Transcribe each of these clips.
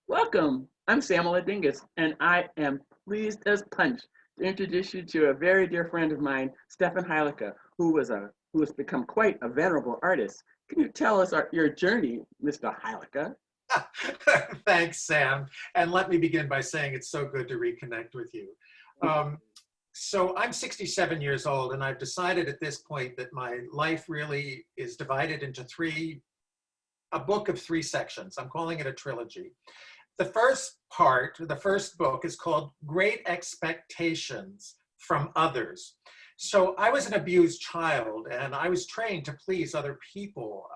Welcome. I'm Samala Dingus, and I am pleased as punch to introduce you to a very dear friend of mine, Stephen Heilakka, who has become quite a venerable artist. Can you tell us your journey, Mr. Heilakka? Thanks, Sam. And let me begin by saying it's so good to reconnect with you. Um, so I'm 67 years old, and I've decided at this point that my life really is divided into a book of three sections. I'm calling it a trilogy. The first book is called Great Expectations from Others. So I was an abused child, and I was trained to please other people.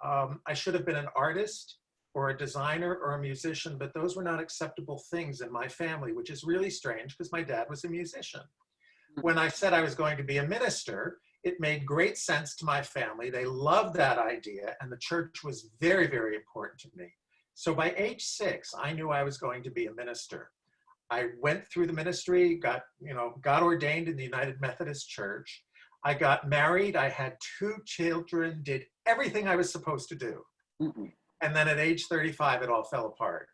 I should have been an artist or a designer or a musician, but those were not acceptable things in my family, which is really strange because my dad was a musician. When I said I was going to be a minister, it made great sense to my family. They loved that idea, and the church was very, very important to me. So by age 6, I knew I was going to be a minister. I went through the ministry, got ordained in the United Methodist Church. I got married, I had 2 children, did everything I was supposed to do. Mhm. And then at age 35, it all fell apart.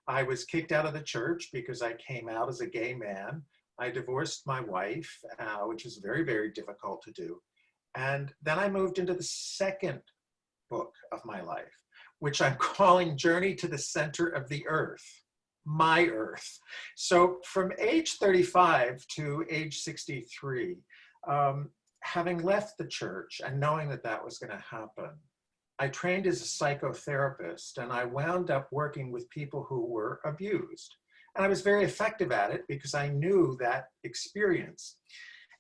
I was kicked out of the church because I came out as a gay man. I divorced my wife, which is very, very difficult to do. And then I moved into the second book of my life, which I'm calling Journey to the Center of the Earth, my Earth. So from age 35 to age 63, having left the church and knowing that that was going to happen, I trained as a psychotherapist, and I wound up working with people who were abused. And I was very effective at it because I knew that experience.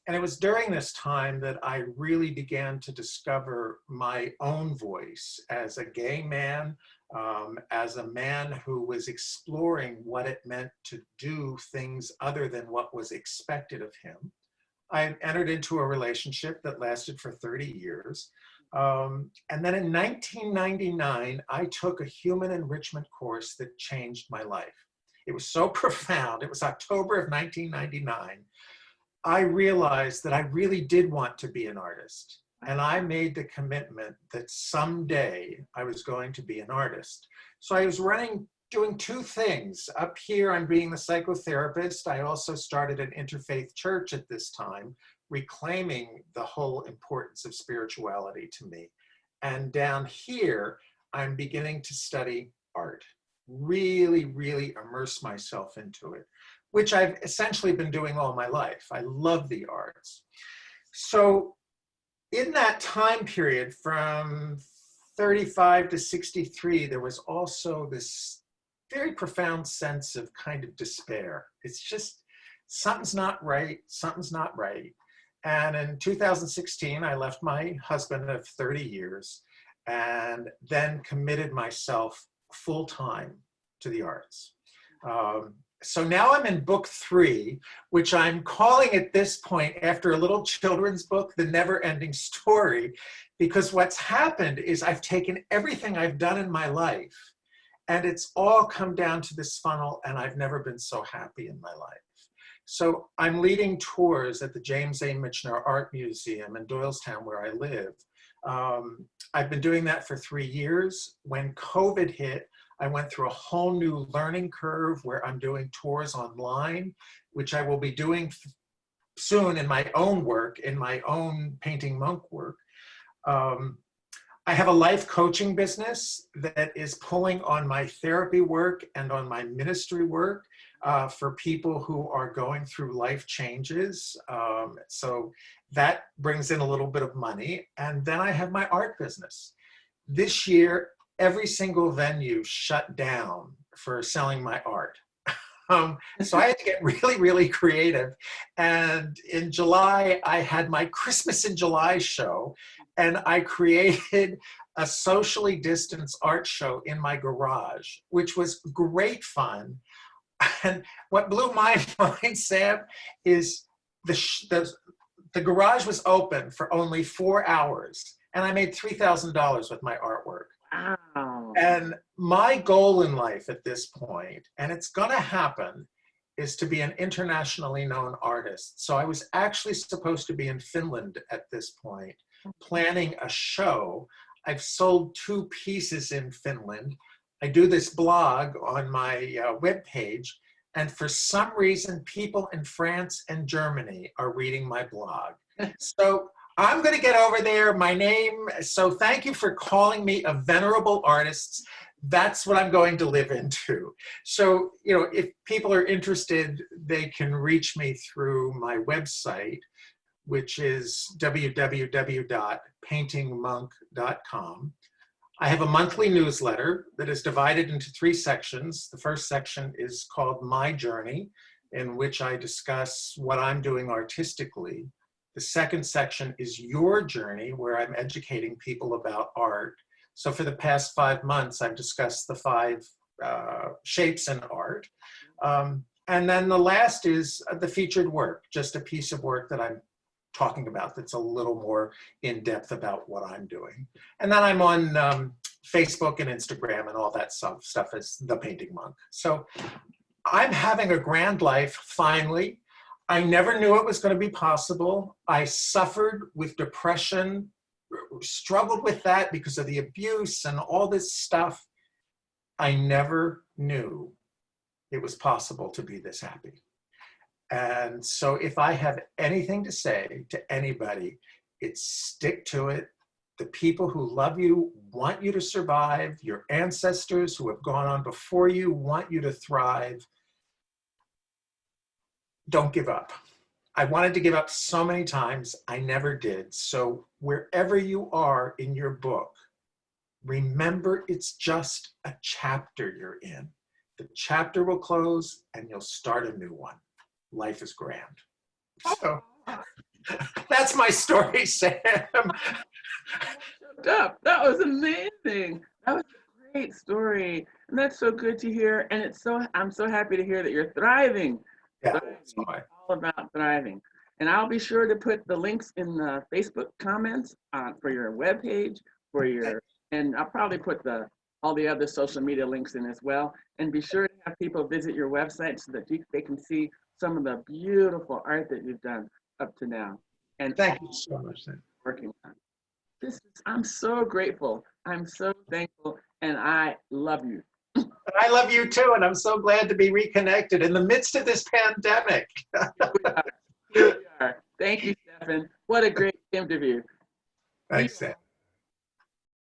And it was during this time that I really began to discover my own voice as a gay man, as a man who was exploring what it meant to do things other than what was expected of him. I entered into a relationship that lasted for 30 years. And then in 1999, I took a human enrichment course that changed my life. It was so profound. It was October of 1999. I realized that I really did want to be an artist. And I made the commitment that someday I was going to be an artist. So I was doing 2 things. Up here, I'm being the psychotherapist. I also started an interfaith church at this time, reclaiming the whole importance of spirituality to me. And down here, I'm beginning to study art, really, really immerse myself into it, which I've essentially been doing all my life. I love the arts. So in that time period from 35 to 63, there was also this very profound sense of kind of despair. It's just, something's not right, something's not right. And in 2016, I left my husband of 30 years and then committed myself full-time to the arts. So now I'm in book 3, which I'm calling at this point, after a little children's book, The Never Ending Story, because what's happened is I've taken everything I've done in my life and it's all come down to this funnel, and I've never been so happy in my life. So I'm leading tours at the James A. Michener Art Museum in Doylestown, where I live. I've been doing that for 3 years. When COVID hit, I went through a whole new learning curve where I'm doing tours online, which I will be doing soon in my own work, in my own painting monk work. I have a life coaching business that is pulling on my therapy work and on my ministry work for people who are going through life changes. So that brings in a little bit of money. And then I have my art business. This year, every single venue shut down for selling my art. So I had to get really, really creative. And in July, I had my Christmas in July show, and I created a socially distanced art show in my garage, which was great fun. And what blew my mind, Sam, is the garage was open for only 4 hours, and I made $3,000 with my artwork. Wow. And my goal in life at this point, and it's gonna happen, is to be an internationally known artist. So I was actually supposed to be in Finland at this point, planning a show. I've sold 2 pieces in Finland. I do this blog on my webpage, and for some reason, people in France and Germany are reading my blog. So I'm going to get over there. My name, so thank you for calling me a venerable artist. That's what I'm going to live into. So, you know, if people are interested, they can reach me through my website, which is www.paintingmonk.com. I have a monthly newsletter that is divided into 3 sections. The first section is called My Journey, in which I discuss what I'm doing artistically. The second section is Your Journey, where I'm educating people about art. So for the past 5 months, I've discussed the 5 shapes in art. And then the last is the featured work, just a piece of work that I'm talking about that's a little more in depth about what I'm doing. And then I'm on Facebook and Instagram and all that stuff as The Painting Monk. So I'm having a grand life, finally. I never knew it was going to be possible. I suffered with depression, struggled with that because of the abuse and all this stuff. I never knew it was possible to be this happy. And so if I have anything to say to anybody, it's stick to it. The people who love you want you to survive. Your ancestors who have gone on before you want you to thrive. Don't give up. I wanted to give up so many times. I never did. So wherever you are in your book, remember it's just a chapter you're in. The chapter will close and you'll start a new one. Life is grand. So that's my story, Sam. That was amazing. That was a great story. And that's so good to hear. And I'm so happy to hear that you're thriving. Yeah, It's all about thriving. And I'll be sure to put the links in the Facebook comments for your webpage, and I'll probably put all the other social media links in as well. And be sure to have people visit your website so that they can see some of the beautiful art that you've done up to now. And thank you so much. Working on. I'm so grateful. I'm so thankful, and I love you. I love you too, and I'm so glad to be reconnected in the midst of this pandemic. Here we are. Thank you, Stephen. What a great interview. Thanks, Sam.